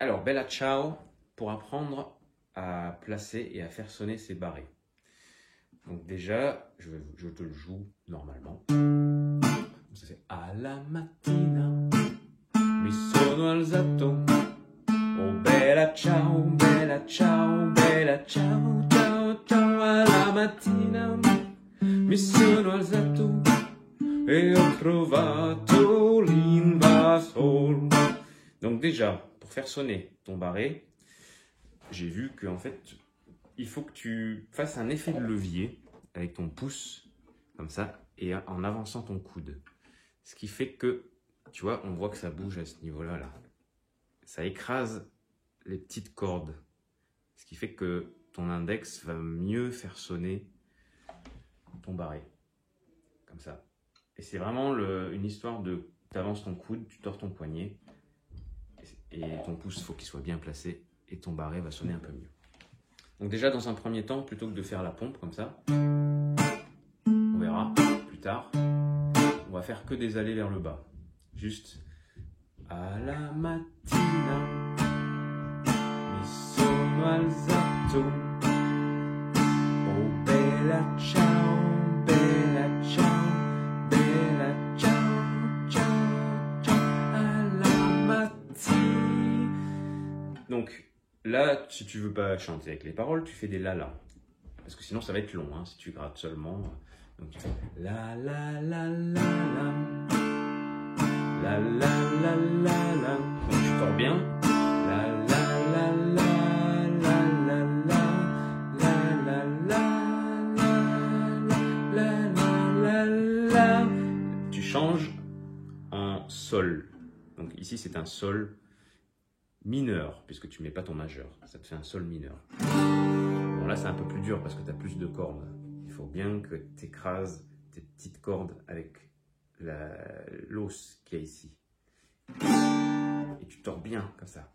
Alors, Bella Ciao pour apprendre à placer et à faire sonner ces barrés. Donc déjà, je te le joue normalement. Ça fait alla mattina mi sono alzato. Oh bella ciao, bella ciao, bella ciao, ciao, ciao. Alla mattina mi sono alzato e ho trovato l'invasor. Donc déjà, pour faire sonner ton barré, j'ai vu que en fait, il faut que tu fasses un effet de levier avec ton pouce, comme ça, et en avançant ton coude. Ce qui fait que, tu vois, on voit que ça bouge à ce niveau-là, là. Ça écrase les petites cordes. Ce qui fait que ton index va mieux faire sonner ton barré. Comme ça. Et c'est vraiment une histoire de, tu avances ton coude, tu tords ton poignet, et ton pouce, il faut qu'il soit bien placé, et ton barré va sonner un peu mieux. Donc déjà, dans un premier temps, plutôt que de faire la pompe comme ça, on verra plus tard, on va faire que des allées vers le bas. Juste alla mattina mi sono alzato, oh bella ciao, bella ciao, bella ciao, ciao, ciao, alla mattina. Donc là, si tu veux pas chanter avec les paroles, tu fais des la-la. Parce que sinon, ça va être long, hein, si tu grattes seulement. Donc tu fais la la la la la, la la la la la. Donc tu tords bien. La la la la la la la, la la la la. Tu changes en sol. Donc ici, c'est un sol mineur, puisque tu ne mets pas ton majeur. Ça te fait un sol mineur. Bon, là, c'est un peu plus dur parce que tu as plus de cordes. Il faut bien que tu écrases tes petites cordes avec l'os qu'il y a ici. Et tu tords bien comme ça.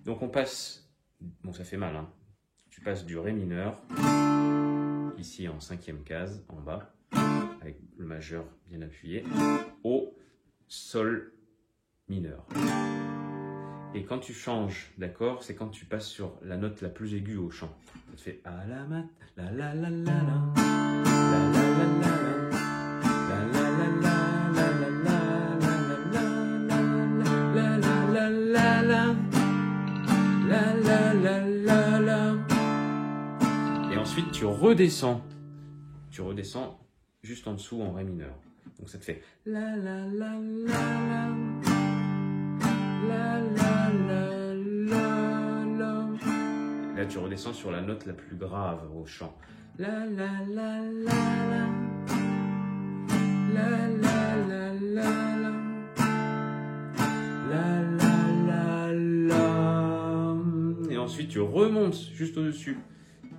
Donc on passe, bon ça fait mal, hein. Tu passes du Ré mineur, ici en 5e case, en bas, avec le majeur bien appuyé, au Sol mineur. Et quand tu changes d'accord, c'est quand tu passes sur la note la plus aiguë au chant. Ça te fait à la mat, la la la la la, la la la la la, la la la la la. Et ensuite tu redescends juste en dessous en Ré mineur. Donc ça te fait la la la la la, la la la la la. Là tu redescends sur la note la plus grave au chant. La la la la la, la la la la la, la la la la. Et ensuite tu remontes juste au-dessus.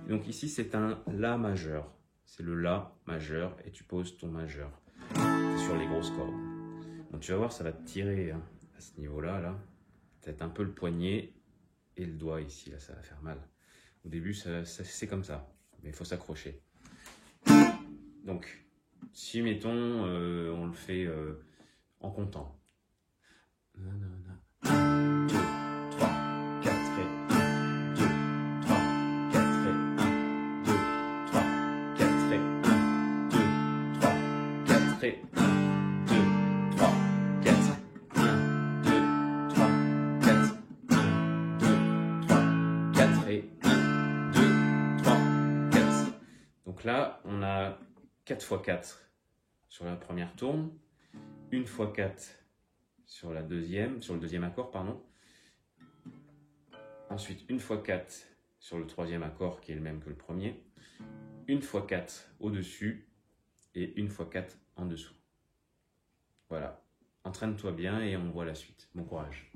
Donc ici c'est un La majeur. C'est le La majeur et tu poses ton majeur sur les grosses cordes. Donc tu vas voir, ça va te tirer hein, à ce niveau-là, là. Peut-être un peu le poignet et le doigt ici, là ça va faire mal. Au début c'est comme ça, mais il faut s'accrocher. Donc si mettons on le fait en comptant. 1, 2, 3, 4 et 1, 2, 3, 4 et 1, 2, 3, 4 et 1, 2, 3, 4 et 1, 2, 3, 4, 1, 2, 3, 4, 1, 2, 3, 4 et 1, 2, 3, 4. Donc là, on a 4 x 4 sur la première tourne, 1 x 4 sur le deuxième accord, pardon. Ensuite, 1 x 4 sur le troisième accord qui est le même que le premier, 1 x 4 au-dessus et 1 x 4 en dessous. Voilà. Entraîne-toi bien et on voit la suite. Bon courage.